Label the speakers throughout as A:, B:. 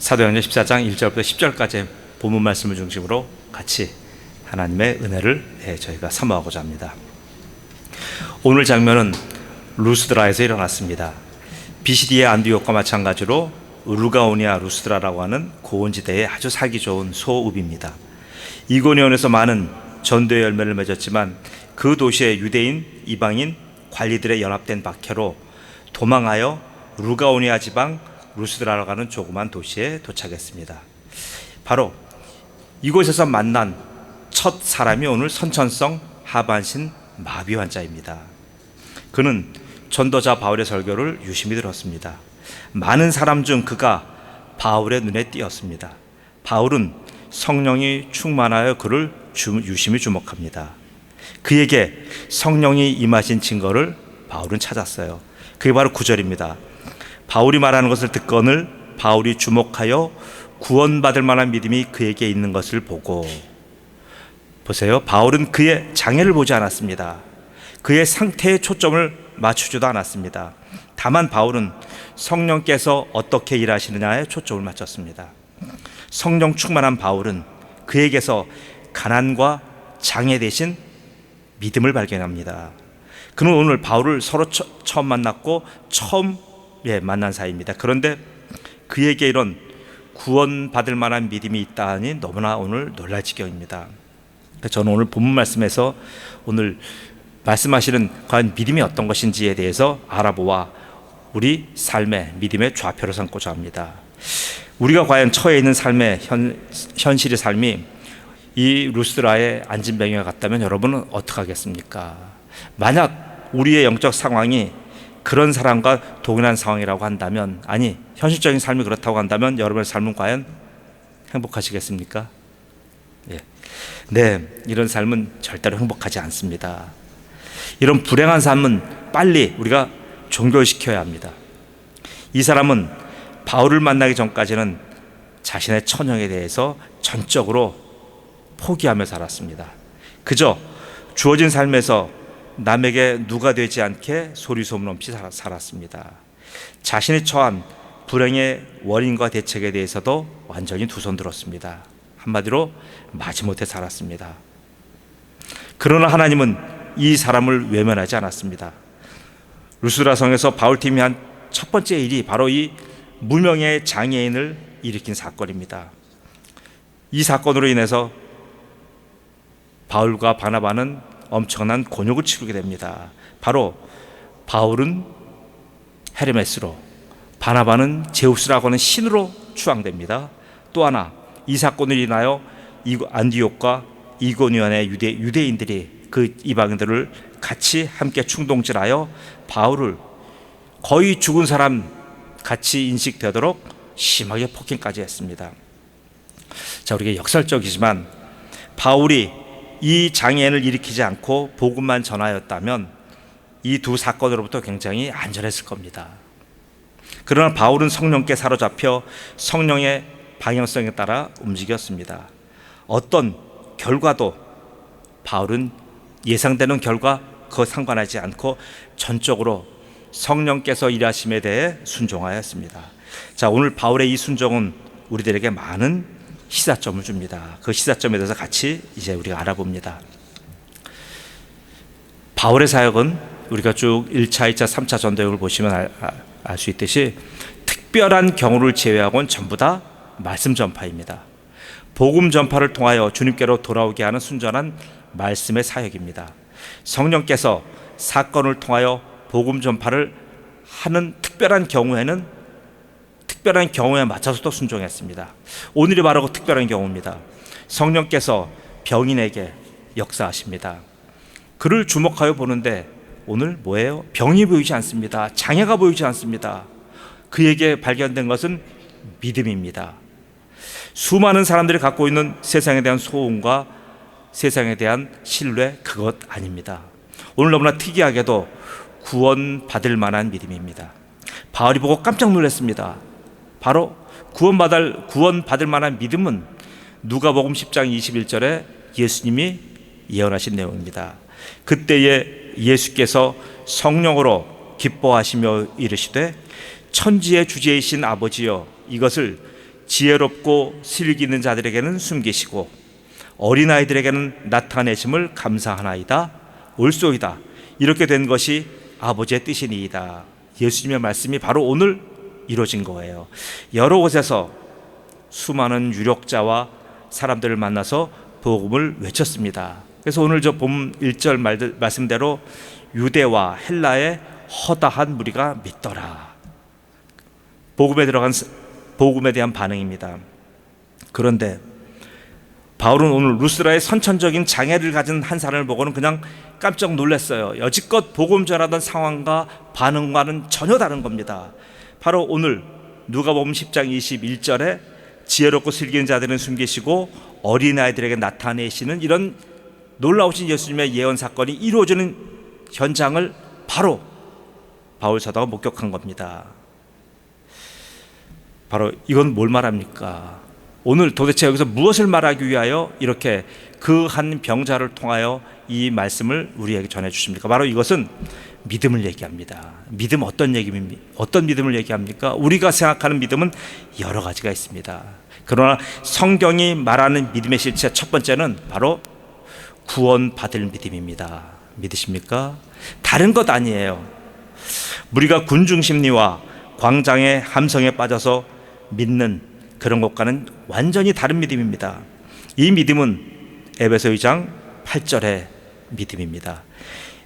A: 사도행전 14장 1절부터 10절까지 본문 말씀을 중심으로 같이 하나님의 은혜를 저희가 사모하고자 합니다. 오늘 장면은 루스드라에서 일어났습니다. 비시디의 안디옥과 마찬가지로 루가오니아 루스드라라고 하는 고원지대에 아주 살기 좋은 소읍입니다. 이고니온에서 많은 전도의 열매를 맺었지만 그 도시의 유대인, 이방인, 관리들의 연합된 박해로 도망하여 루가오니아 지방 루스드라라고 하는 조그만 도시에 도착했습니다. 바로 이곳에서 만난 첫 사람이 오늘 선천성 하반신 마비 환자입니다. 그는 전도자 바울의 설교를 유심히 들었습니다. 많은 사람 중 그가 바울의 눈에 띄었습니다. 바울은 성령이 충만하여 그를 유심히 주목합니다. 그에게 성령이 임하신 증거를 바울은 찾았어요. 그게 바로 9절입니다. 바울이 말하는 것을 듣거늘 바울이 주목하여 구원받을 만한 믿음이 그에게 있는 것을 보고, 보세요. 바울은 그의 장애를 보지 않았습니다. 그의 상태에 초점을 맞추지도 않았습니다. 다만 바울은 성령께서 어떻게 일하시느냐에 초점을 맞췄습니다. 성령 충만한 바울은 그에게서 가난과 장애 대신 믿음을 발견합니다. 그는 오늘 바울을 서로 처음 만났고 처음 만난 사이입니다. 그런데 그에게 이런 구원받을 만한 믿음이 있다니 너무나 오늘 놀랄 지경입니다. 저는 오늘 본문 말씀에서 오늘 말씀하시는 과연 믿음이 어떤 것인지에 대해서 알아보아 우리 삶의 믿음의 좌표를 삼고자 합니다. 우리가 과연 처해 있는 삶의 현실의 삶이 이 루스드라의 안진뱅이와 같다면 여러분은 어떻게 하겠습니까? 만약 우리의 영적 상황이 그런 사람과 동일한 상황이라고 한다면, 아니 현실적인 삶이 그렇다고 한다면 여러분의 삶은 과연 행복하시겠습니까? 네, 이런 삶은 절대로 행복하지 않습니다. 이런 불행한 삶은 빨리 우리가 종결시켜야 합니다. 이 사람은 바울을 만나기 전까지는 자신의 처형에 대해서 전적으로 포기하며 살았습니다. 그저 주어진 삶에서 남에게 누가 되지 않게 소리 소문 없이 살았습니다. 자신이 처한 불행의 원인과 대책에 대해서도 완전히 두 손 들었습니다. 한마디로 마지못해 살았습니다. 그러나 하나님은 이 사람을 외면하지 않았습니다. 루스드라 성에서 바울팀이 한 첫 번째 일이 바로 이 무명의 장애인을 일으킨 사건입니다. 이 사건으로 인해서 바울과 바나바는 엄청난 곤욕을 치르게 됩니다. 바로 바울은 헤르메스로, 바나바는 제우스라고 하는 신으로 추앙됩니다. 또 하나, 이 사건을 인하여 안디옥과 이고니온의 유대인들이 그 이방인들을 같이 함께 충동질하여 바울을 거의 죽은 사람 같이 인식되도록 심하게 폭행까지 했습니다. 자, 우리가 역설적이지만 바울이 이 장애인을 일으키지 않고 복음만 전하였다면 이 두 사건으로부터 굉장히 안전했을 겁니다. 그러나 바울은 성령께 사로잡혀 성령의 방향성에 따라 움직였습니다. 어떤 결과도 바울은 예상되는 결과 그거 상관하지 않고 전적으로 성령께서 일하심에 대해 순종하였습니다. 자, 오늘 바울의 이 순종은 우리들에게 많은 시사점을 줍니다. 그 시사점에 대해서 같이 이제 우리가 알아봅니다. 바울의 사역은 우리가 쭉 1차, 2차, 3차 전도역을 보시면 알 수 있듯이 특별한 경우를 제외하고는 전부 다 말씀 전파입니다. 복음 전파를 통하여 주님께로 돌아오게 하는 순전한 말씀의 사역입니다. 성령께서 사건을 통하여 복음 전파를 하는 특별한 경우에 맞춰서 또 순종했습니다. 오늘이 바로 그 특별한 경우입니다. 성령께서 병인에게 역사하십니다. 그를 주목하여 보는데 오늘 뭐예요? 병이 보이지 않습니다. 장애가 보이지 않습니다. 그에게 발견된 것은 믿음입니다. 수많은 사람들이 갖고 있는 세상에 대한 소원과 세상에 대한 신뢰, 그것 아닙니다. 오늘 너무나 특이하게도 구원받을 만한 믿음입니다. 바울이 보고 깜짝 놀랐습니다. 바로 구원받을 만한 믿음은 누가복음 10장 21절에 예수님이 예언하신 내용입니다. 그때에 예수께서 성령으로 기뻐하시며 이르시되 천지의 주제이신 아버지여, 이것을 지혜롭고 슬기 있는 자들에게는 숨기시고 어린아이들에게는 나타내심을 감사하나이다. 옳소이다. 이렇게 된 것이 아버지의 뜻이니이다. 예수님의 말씀이 바로 오늘 이루어진 거예요. 여러 곳에서 수많은 유력자와 사람들을 만나서 복음을 외쳤습니다. 그래서 오늘 저 본 1절 말씀대로 유대와 헬라의 허다한 무리가 믿더라. 복음에 대한 반응입니다. 그런데 바울은 오늘 루스드라의 선천적인 장애를 가진 한 사람을 보고는 그냥 깜짝 놀랐어요. 여지껏 복음 전하던 상황과 반응과는 전혀 다른 겁니다. 바로 오늘 누가복음 10장 21절에 지혜롭고 슬기 있는 자들은 숨기시고 어린아이들에게 나타내시는 이런 놀라우신 예수님의 예언 사건이 이루어지는 현장을 바로 바울 사도가 목격한 겁니다. 바로 이건 뭘 말합니까? 오늘 도대체 여기서 무엇을 말하기 위하여 이렇게 그 한 병자를 통하여 이 말씀을 우리에게 전해 주십니까? 바로 이것은 믿음을 얘기합니다. 믿음 어떤 믿음을 얘기합니까? 우리가 생각하는 믿음은 여러 가지가 있습니다. 그러나 성경이 말하는 믿음의 실체 첫 번째는 바로 구원받을 믿음입니다. 믿으십니까? 다른 것 아니에요. 우리가 군중 심리와 광장의 함성에 빠져서 믿는 그런 것과는 완전히 다른 믿음입니다. 이 믿음은 에베소 2장 8절의 믿음입니다.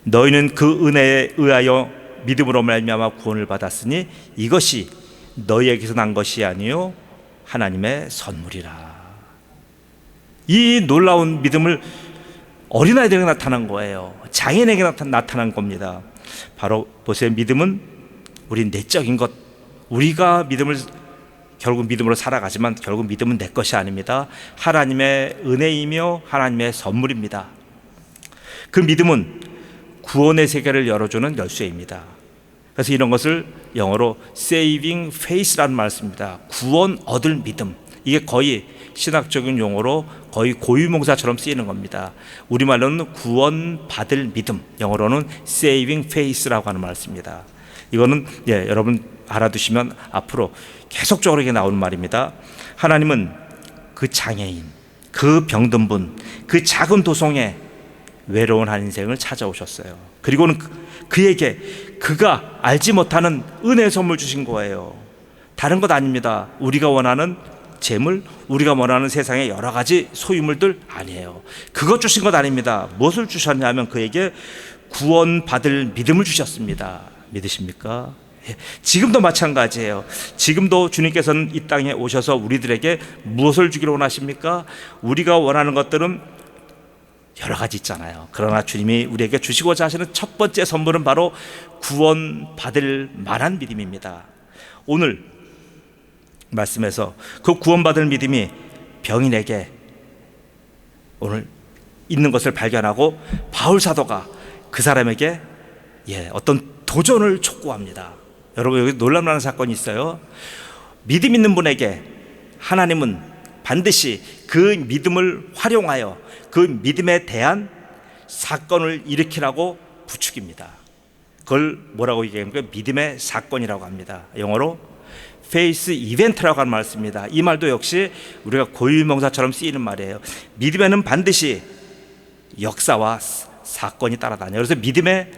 A: 너희는 그 은혜에 의하여 믿음으로 말미암아 구원을 받았으니 이것이 너희에게서 난 것이 아니요 하나님의 선물이라. 이 놀라운 믿음을 어린아이들에게 나타난 거예요. 장인에게 나타난 겁니다. 바로 보세요. 믿음은 우리 내적인 것, 우리가 결국 믿음으로 살아가지만 결국 믿음은 내 것이 아닙니다. 하나님의 은혜이며 하나님의 선물입니다. 그 믿음은 구원의 세계를 열어주는 열쇠입니다. 그래서 이런 것을 영어로 saving faith라는 말을 씁니다. 구원 얻을 믿음. 이게 거의 신학적인 용어로 거의 고유명사처럼 쓰이는 겁니다. 우리말로는 구원 받을 믿음, 영어로는 saving faith라고 하는 말을 씁니다. 이거는 여러분 알아두시면 앞으로 계속적으로 이게 나오는 말입니다. 하나님은 그 장애인, 그 병든 분, 그 작은 도성에 외로운 한 인생을 찾아오셨어요. 그리고는 그에게 그가 알지 못하는 은혜의 선물 주신 거예요. 다른 것 아닙니다. 우리가 원하는 재물, 우리가 원하는 세상의 여러 가지 소유물들 아니에요. 그것 주신 것 아닙니다. 무엇을 주셨냐면 그에게 구원받을 믿음을 주셨습니다. 믿으십니까? 지금도 마찬가지예요. 지금도 주님께서는 이 땅에 오셔서 우리들에게 무엇을 주기로 원하십니까? 우리가 원하는 것들은 여러 가지 있잖아요. 그러나 주님이 우리에게 주시고자 하시는 첫 번째 선물은 바로 구원받을 만한 믿음입니다. 오늘 말씀에서 그 구원받을 믿음이 병인에게 오늘 있는 것을 발견하고 바울 사도가 그 사람에게 어떤 도전을 촉구합니다. 여러분 여기 놀라운 사건이 있어요. 믿음 있는 분에게 하나님은 반드시 그 믿음을 활용하여 그 믿음에 대한 사건을 일으키라고 부축입니다. 그걸 뭐라고 얘기합니까? 믿음의 사건이라고 합니다. 영어로 페이스 이벤트라고 하는 말을 씁니다. 이 말도 역시 우리가 고유명사처럼 쓰이는 말이에요. 믿음에는 반드시 역사와 사건이 따라다녀요. 그래서 믿음에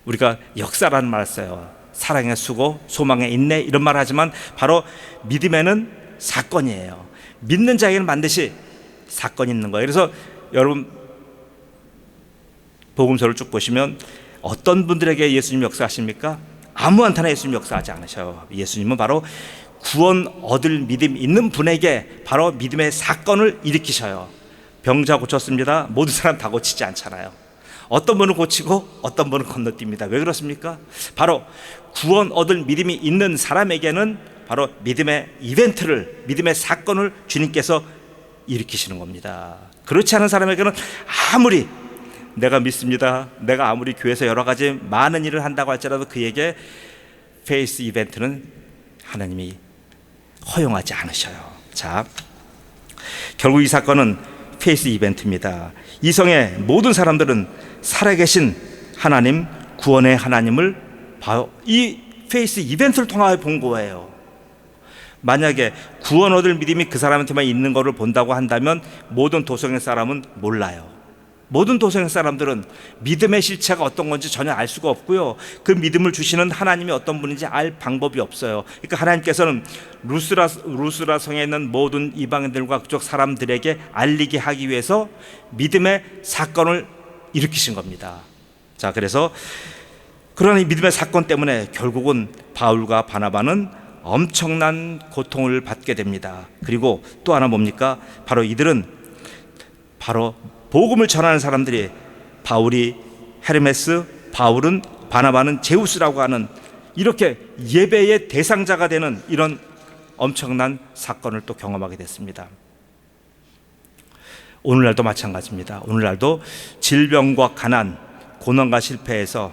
A: 우리가 역사라는 말을 써요. 사랑의 수고, 소망의 인내 이런 말을 하지만 바로 믿음에는 사건이에요. 믿는 자에게는 반드시 사건이 있는 거예요. 그래서 여러분 복음서를 쭉 보시면 어떤 분들에게 예수님 역사하십니까? 아무한테나 예수님 역사하지 않으셔요. 예수님은 바로 구원 얻을 믿음 있는 분에게 바로 믿음의 사건을 일으키셔요. 병자 고쳤습니다. 모든 사람 다 고치지 않잖아요. 어떤 분은 고치고 어떤 분은 건너뜁니다. 왜 그렇습니까? 바로 구원 얻을 믿음이 있는 사람에게는 바로 믿음의 이벤트를, 믿음의 사건을 주님께서 일으키시는 겁니다. 그렇지 않은 사람에게는 아무리 내가 믿습니다, 내가 아무리 교회에서 여러 가지 많은 일을 한다고 할지라도 그에게 페이스 이벤트는 하나님이 허용하지 않으셔요. 자, 결국 이 사건은 페이스 이벤트입니다. 이성의 모든 사람들은 살아계신 하나님, 구원의 하나님을 이 페이스 이벤트를 통하여 본 거예요. 만약에 구원 얻을 믿음이 그 사람한테만 있는 것을 본다고 한다면 모든 도성의 사람은 몰라요. 모든 도성의 사람들은 믿음의 실체가 어떤 건지 전혀 알 수가 없고요, 그 믿음을 주시는 하나님이 어떤 분인지 알 방법이 없어요. 그러니까 하나님께서는 루스라 성에 있는 모든 이방인들과 그쪽 사람들에게 알리게 하기 위해서 믿음의 사건을 일으키신 겁니다. 자, 그래서 그러나 이 믿음의 사건 때문에 결국은 바울과 바나바는 엄청난 고통을 받게 됩니다. 그리고 또 하나 뭡니까? 바로 이들은 바로 복음을 전하는 사람들이, 바울이 헤르메스, 바울은, 바나바는 제우스라고 하는 이렇게 예배의 대상자가 되는 이런 엄청난 사건을 또 경험하게 됐습니다. 오늘날도 마찬가지입니다. 오늘날도 질병과 가난, 고난과 실패에서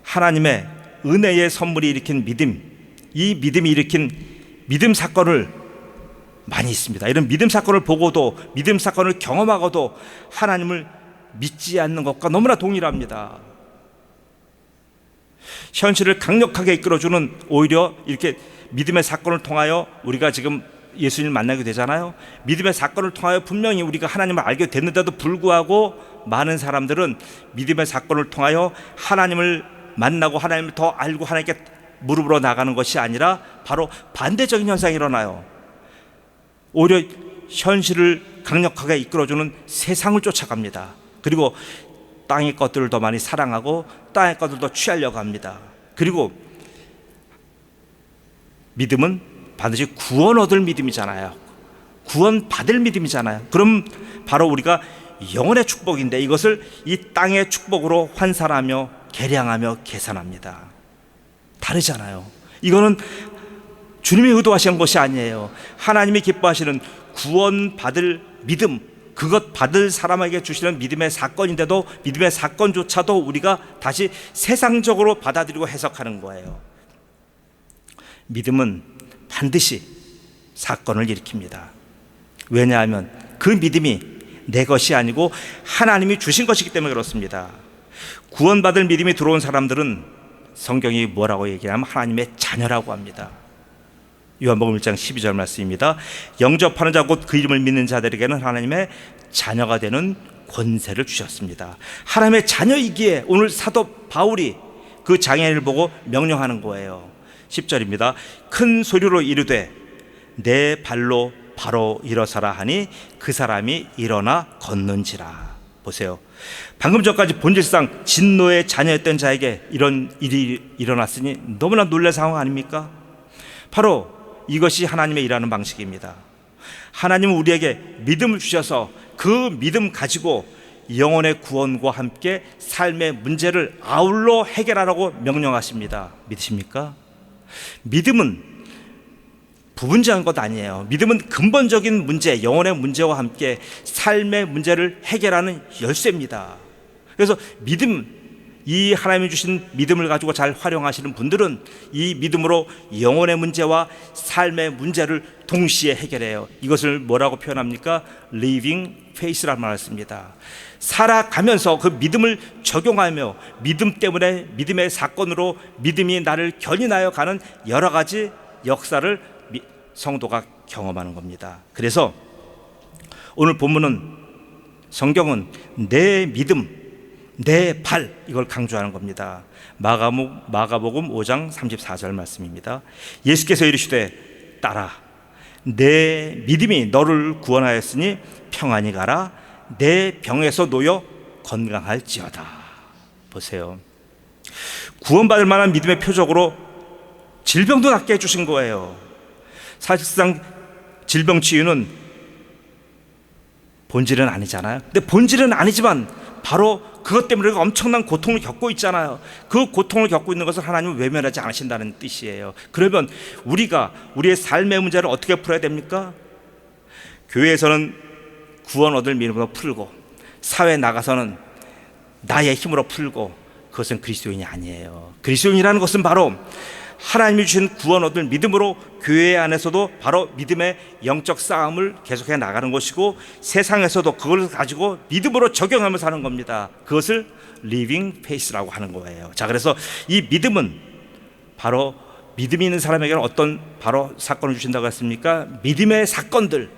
A: 하나님의 은혜의 선물이 일으킨 믿음, 이 믿음이 일으킨 믿음 사건을 많이 있습니다. 이런 믿음 사건을 보고도, 믿음 사건을 경험하고도 하나님을 믿지 않는 것과 너무나 동일합니다. 현실을 강력하게 이끌어주는, 오히려 이렇게 믿음의 사건을 통하여 우리가 지금 예수님을 만나게 되잖아요. 믿음의 사건을 통하여 분명히 우리가 하나님을 알게 됐는데도 불구하고 많은 사람들은 믿음의 사건을 통하여 하나님을 만나고 하나님을 더 알고 하나님께 무릎으로 나가는 것이 아니라 바로 반대적인 현상이 일어나요. 오히려 현실을 강력하게 이끌어주는 세상을 쫓아갑니다. 그리고 땅의 것들을 더 많이 사랑하고 땅의 것들을 더 취하려고 합니다. 그리고 믿음은 반드시 구원 얻을 믿음이잖아요. 구원 받을 믿음이잖아요. 그럼 바로 우리가 영혼의 축복인데 이것을 이 땅의 축복으로 환산하며 계량하며 계산합니다. 다르잖아요. 이거는 주님이 의도하신 것이 아니에요. 하나님이 기뻐하시는 구원 받을 믿음, 그것 받을 사람에게 주시는 믿음의 사건인데도 믿음의 사건조차도 우리가 다시 세상적으로 받아들이고 해석하는 거예요. 믿음은 반드시 사건을 일으킵니다. 왜냐하면 그 믿음이 내 것이 아니고 하나님이 주신 것이기 때문에 그렇습니다. 구원받을 믿음이 들어온 사람들은 성경이 뭐라고 얘기하면 하나님의 자녀라고 합니다. 요한복음 1장 12절 말씀입니다. 영접하는 자 곧 그 이름을 믿는 자들에게는 하나님의 자녀가 되는 권세를 주셨습니다. 하나님의 자녀이기에 오늘 사도 바울이 그 장애인을 보고 명령하는 거예요. 10절입니다. 큰 소리로 이르되 내 발로 바로 일어서라 하니 그 사람이 일어나 걷는지라. 보세요. 방금 전까지 본질상 진노의 자녀였던 자에게 이런 일이 일어났으니 너무나 놀랄 상황 아닙니까? 바로 이것이 하나님의 일하는 방식입니다. 하나님은 우리에게 믿음을 주셔서 그 믿음 가지고 영혼의 구원과 함께 삶의 문제를 아울러 해결하라고 명령하십니다. 믿으십니까? 믿음은 부분적인 것 아니에요. 믿음은 근본적인 문제, 영혼의 문제와 함께 삶의 문제를 해결하는 열쇠입니다. 그래서 믿음, 이 하나님이 주신 믿음을 가지고 잘 활용하시는 분들은 이 믿음으로 영혼의 문제와 삶의 문제를 동시에 해결해요. 이것을 뭐라고 표현합니까? Living faith라는 말을 씁니다. 살아가면서 그 믿음을 적용하며 믿음 때문에 믿음의 사건으로 믿음이 나를 견인하여 가는 여러 가지 역사를 성도가 경험하는 겁니다. 그래서 오늘 본문은, 성경은 내 믿음, 내 발, 이걸 강조하는 겁니다. 마가복음 5장 34절 말씀입니다. 예수께서 이르시되 따라 내 믿음이 너를 구원하였으니 평안히 가라 내 병에서 놓여 건강할지어다. 보세요. 구원받을 만한 믿음의 표적으로 질병도 낫게 해주신 거예요. 사실상 질병 치유는 본질은 아니잖아요. 근데 본질은 아니지만 바로 그것 때문에 우리가 엄청난 고통을 겪고 있잖아요. 그 고통을 겪고 있는 것을 하나님은 외면하지 않으신다는 뜻이에요. 그러면 우리가 우리의 삶의 문제를 어떻게 풀어야 됩니까? 교회에서는 구원 얻을 믿음으로 풀고, 사회에 나가서는 나의 힘으로 풀고, 그것은 그리스도인이 아니에요. 그리스도인이라는 것은 바로 하나님이 주신 구원 얻을 믿음으로 교회 안에서도 바로 믿음의 영적 싸움을 계속해 나가는 것이고, 세상에서도 그걸 가지고 믿음으로 적용하며 사는 겁니다. 그것을 living faith라고 하는 거예요. 자, 그래서 이 믿음은 바로 믿음이 있는 사람에게는 어떤 바로 사건을 주신다고 했습니까? 믿음의 사건들,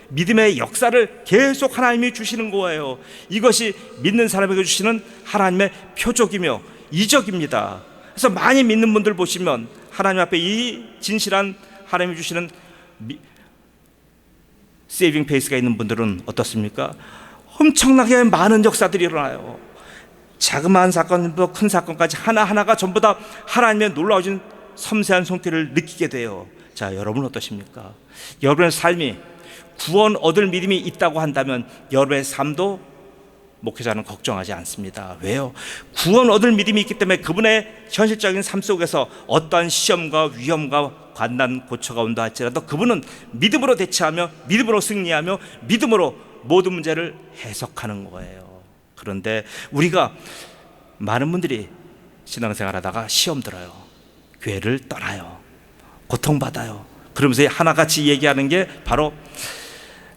A: 믿음의 역사를 계속 하나님이 주시는 거예요. 이것이 믿는 사람에게 주시는 하나님의 표적이며 이적입니다. 그래서 많이 믿는 분들 보시면 하나님 앞에 이 진실한 하나님이 주시는 세이빙 페이스가 있는 분들은 어떻습니까? 엄청나게 많은 역사들이 일어나요. 자그마한 사건부터 큰 사건까지 하나하나가 전부 다 하나님의 놀라우신 섬세한 손길을 느끼게 돼요. 자, 여러분 어떠십니까? 여러분의 삶이 구원 얻을 믿음이 있다고 한다면 여러분의 삶도 목회자는 걱정하지 않습니다. 왜요? 구원 얻을 믿음이 있기 때문에 그분의 현실적인 삶 속에서 어떠한 시험과 위험과 관난 고초가 온다 할지라도 그분은 믿음으로 대처하며 믿음으로 승리하며 믿음으로 모든 문제를 해석하는 거예요. 그런데 우리가 많은 분들이 신앙생활 하다가 시험 들어요. 교회를 떠나요. 고통받아요. 그러면서 하나같이 얘기하는 게 바로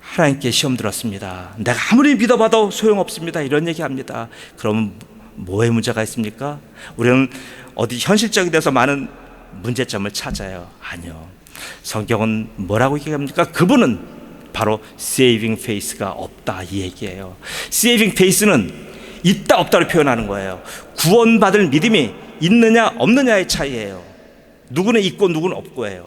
A: 하나님께 시험 들었습니다. 내가 아무리 믿어봐도 소용없습니다. 이런 얘기합니다. 그럼 뭐에 문제가 있습니까? 우리는 어디 현실적인 데서 많은 문제점을 찾아요. 아니요. 성경은 뭐라고 얘기합니까? 그분은 바로 saving faith가 없다 이 얘기예요. saving faith는 있다 없다를 표현하는 거예요. 구원받을 믿음이 있느냐 없느냐의 차이예요. 누구는 있고 누구는 없고예요.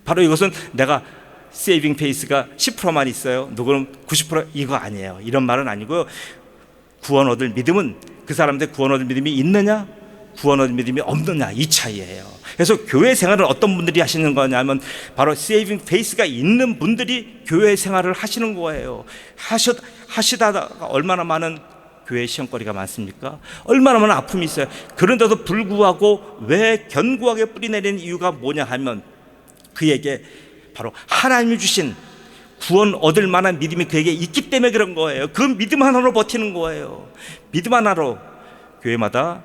A: 바로 이것은 내가 세이빙 페이스가 10%만 있어요. 누구는 90% 이거 아니에요. 이런 말은 아니고요. 구원 얻을 믿음은 그 사람들 구원 얻을 믿음이 있느냐 구원 얻을 믿음이 없느냐 이 차이예요. 그래서 교회 생활을 어떤 분들이 하시는 거냐면 바로 세이빙 페이스가 있는 분들이 교회 생활을 하시는 거예요. 하시다가 얼마나 많은 교회 시험거리가 많습니까? 얼마나 많은 아픔이 있어요. 그런데도 불구하고 왜 견고하게 뿌리내리는 이유가 뭐냐 하면 그에게 바로 하나님이 주신 구원 얻을 만한 믿음이 그에게 있기 때문에 그런 거예요. 그 믿음 하나로 버티는 거예요. 믿음 하나로 교회마다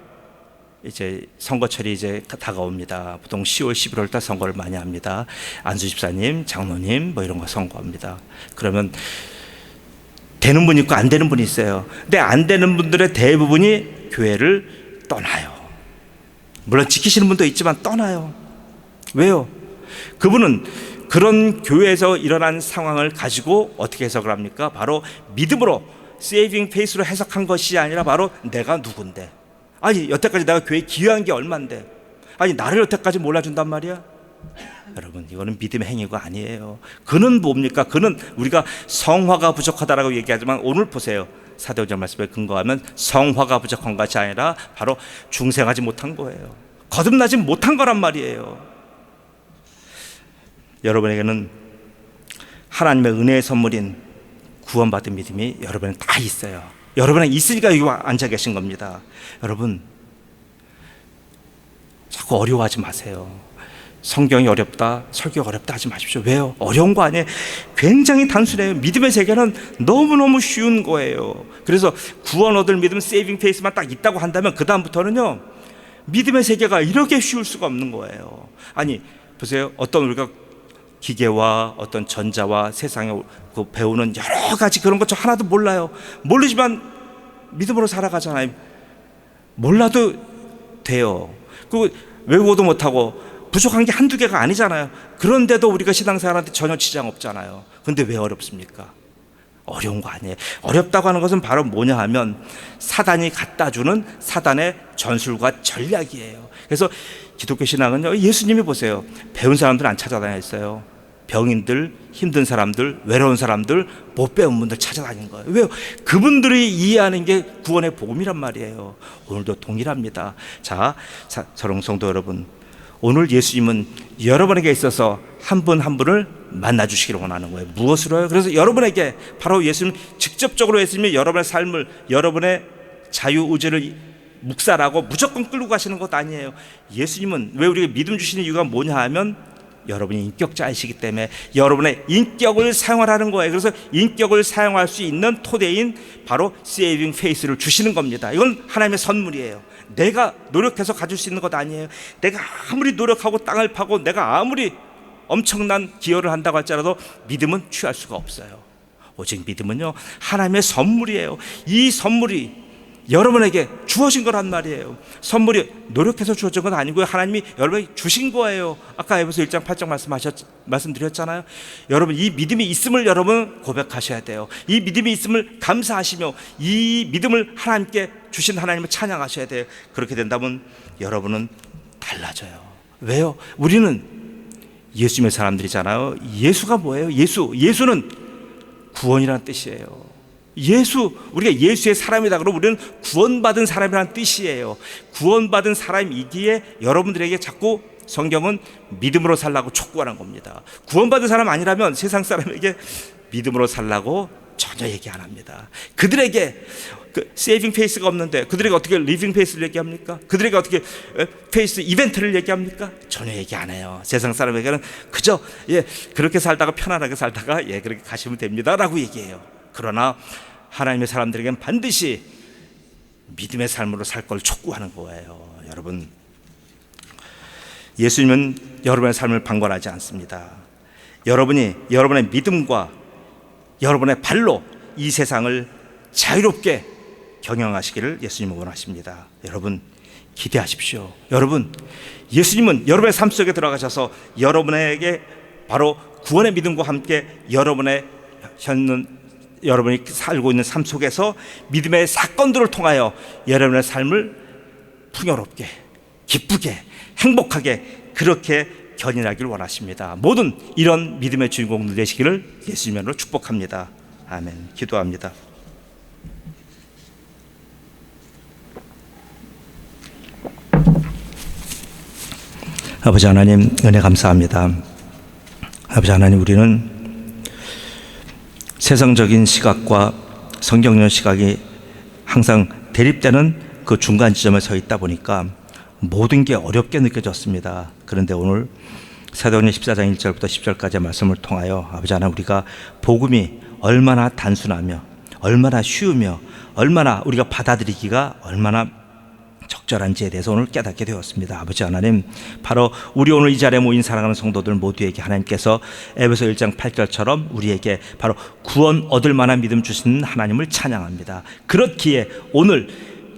A: 이제 선거철이 이제 다가옵니다. 보통 10월, 11월 달 선거를 많이 합니다. 안수 집사님, 장로님 뭐 이런 거 선거합니다. 그러면 되는 분이 있고 안 되는 분이 있어요. 근데 안 되는 분들의 대부분이 교회를 떠나요. 물론 지키시는 분도 있지만 떠나요. 왜요? 그분은 그런 교회에서 일어난 상황을 가지고 어떻게 해석을 합니까? 바로 믿음으로 세이빙 페이스로 해석한 것이 아니라 바로 내가 누군데, 아니 여태까지 내가 교회에 기여한 게 얼만데, 아니 나를 여태까지 몰라준단 말이야? 여러분 이거는 믿음의 행위가 아니에요. 그는 뭡니까? 그는 우리가 성화가 부족하다라고 얘기하지만 오늘 보세요. 사도행전 말씀에 근거하면 성화가 부족한 것이 아니라 바로 중생하지 못한 거예요. 거듭나지 못한 거란 말이에요. 여러분에게는 하나님의 은혜의 선물인 구원받은 믿음이 여러분은 다 있어요. 여러분은 있으니까 여기 앉아 계신 겁니다. 여러분 자꾸 어려워하지 마세요. 성경이 어렵다, 설교가 어렵다 하지 마십시오. 왜요? 어려운 거 아니에요. 굉장히 단순해요. 믿음의 세계는 너무너무 쉬운 거예요. 그래서 구원 얻을 믿음, 세이빙 페이스만 딱 있다고 한다면 그 다음부터는요 믿음의 세계가 이렇게 쉬울 수가 없는 거예요. 아니 보세요. 어떤 우리가 기계와 어떤 전자와 세상에 배우는 여러 가지 그런 것 저 하나도 몰라요. 모르지만 믿음으로 살아가잖아요. 몰라도 돼요. 그 외우고도 못하고 부족한 게 한두 개가 아니잖아요. 그런데도 우리가 신앙생활한테 전혀 지장 없잖아요. 근데 왜 어렵습니까? 어려운 거 아니에요. 어렵다고 하는 것은 바로 뭐냐 하면 사단이 갖다 주는 사단의 전술과 전략이에요. 그래서 기독교 신앙은요, 예수님이 보세요. 배운 사람들 안 찾아다녔어요. 병인들, 힘든 사람들, 외로운 사람들, 못 배운 분들 찾아다닌 거예요. 왜요? 그분들이 이해하는 게 구원의 복음이란 말이에요. 오늘도 동일합니다. 자, 사랑 성도 여러분, 오늘 예수님은 여러분에게 있어서 한 분 한 분을 만나주시기를 원하는 거예요. 무엇으로요? 그래서 여러분에게 바로 예수님 직접적으로 예수님이 여러분의 삶을, 여러분의 자유의지를 묵살하고 무조건 끌고 가시는 것 아니에요. 예수님은 왜 우리에게 믿음 주시는 이유가 뭐냐 하면 여러분이 인격자이시기 때문에 여러분의 인격을 사용하라는 거예요. 그래서 인격을 사용할 수 있는 토대인 바로 세이빙 페이스를 주시는 겁니다. 이건 하나님의 선물이에요. 내가 노력해서 가질 수 있는 것 아니에요. 내가 아무리 노력하고 땅을 파고 내가 아무리 엄청난 기여를 한다고 할지라도 믿음은 취할 수가 없어요. 오직 믿음은요 하나님의 선물이에요. 이 선물이 여러분에게 주어진 거란 말이에요. 선물이 노력해서 주어진 건 아니고요. 하나님이 여러분에게 주신 거예요. 아까 에베소 1장 8장 말씀드렸잖아요. 여러분, 이 믿음이 있음을 여러분 고백하셔야 돼요. 이 믿음이 있음을 감사하시며 이 믿음을 하나님께 주신 하나님을 찬양하셔야 돼요. 그렇게 된다면 여러분은 달라져요. 왜요? 우리는 예수님의 사람들이잖아요. 예수가 뭐예요? 예수는 구원이라는 뜻이에요. 우리가 예수의 사람이다 그러면 우리는 구원받은 사람이라는 뜻이에요. 구원받은 사람이기에 여러분들에게 자꾸 성경은 믿음으로 살라고 촉구하는 겁니다. 구원받은 사람 아니라면 세상 사람에게 믿음으로 살라고 전혀 얘기 안 합니다. 그들에게 세이빙 페이스가 없는데 그들에게 어떻게 리빙 페이스를 얘기합니까? 그들에게 어떻게 페이스 이벤트를 얘기합니까? 전혀 얘기 안 해요. 세상 사람에게는 그저 그렇게 살다가 편안하게 살다가 그렇게 가시면 됩니다 라고 얘기해요. 그러나 하나님의 사람들에게는 반드시 믿음의 삶으로 살 걸 촉구하는 거예요. 여러분, 예수님은 여러분의 삶을 방관하지 않습니다. 여러분이 여러분의 믿음과 여러분의 발로 이 세상을 자유롭게 경영하시기를 예수님은 원하십니다. 여러분, 기대하십시오. 여러분, 예수님은 여러분의 삶 속에 들어가셔서 여러분에게 바로 구원의 믿음과 함께 여러분이 살고 있는 삶 속에서 믿음의 사건들을 통하여 여러분의 삶을 풍요롭게, 기쁘게, 행복하게 그렇게 견인하기를 원하십니다. 모든 이런 믿음의 주인공들 되시기를 예수님으로 축복합니다. 아멘. 기도합니다. 아버지 하나님, 은혜 감사합니다. 아버지 하나님, 우리는 세상적인 시각과 성경적 시각이 항상 대립되는 그 중간 지점에 서 있다 보니까 모든 게 어렵게 느껴졌습니다. 그런데 오늘 사도행전 14장 1절부터 10절까지의 말씀을 통하여 아버지 하나님, 우리가 복음이 얼마나 단순하며 얼마나 쉬우며 얼마나 우리가 받아들이기가 얼마나 적절한지에 대해서 오늘 깨닫게 되었습니다. 아버지 하나님, 바로 우리 오늘 이 자리에 모인 사랑하는 성도들 모두에게 하나님께서 에베소 1장 8절처럼 우리에게 바로 구원 얻을 만한 믿음 주시는 하나님을 찬양합니다. 그렇기에 오늘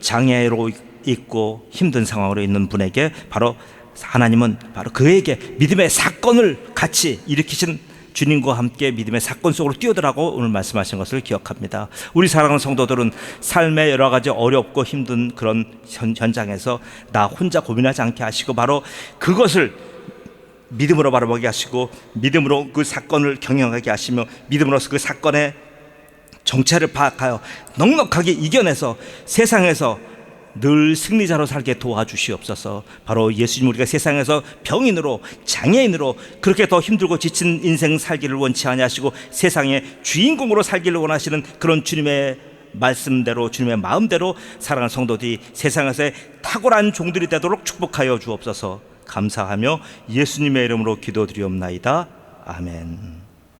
A: 장애로 있고 힘든 상황으로 있는 분에게 바로 하나님은 바로 그에게 믿음의 사건을 같이 일으키신 주님과 함께 믿음의 사건 속으로 뛰어들라고 오늘 말씀하신 것을 기억합니다. 우리 사랑하는 성도들은 삶의 여러 가지 어렵고 힘든 그런 현장에서 나 혼자 고민하지 않게 하시고 바로 그것을 믿음으로 바라보게 하시고 믿음으로 그 사건을 경영하게 하시며 믿음으로서 그 사건의 정체를 파악하여 넉넉하게 이겨내서 세상에서 늘 승리자로 살게 도와주시옵소서. 바로 예수님, 우리가 세상에서 병인으로 장애인으로 그렇게 더 힘들고 지친 인생 살기를 원치 아니하시고 세상의 주인공으로 살기를 원하시는 그런 주님의 말씀대로 주님의 마음대로 사랑하는 성도들이 세상에서의 탁월한 종들이 되도록 축복하여 주옵소서. 감사하며 예수님의 이름으로 기도드리옵나이다. 아멘.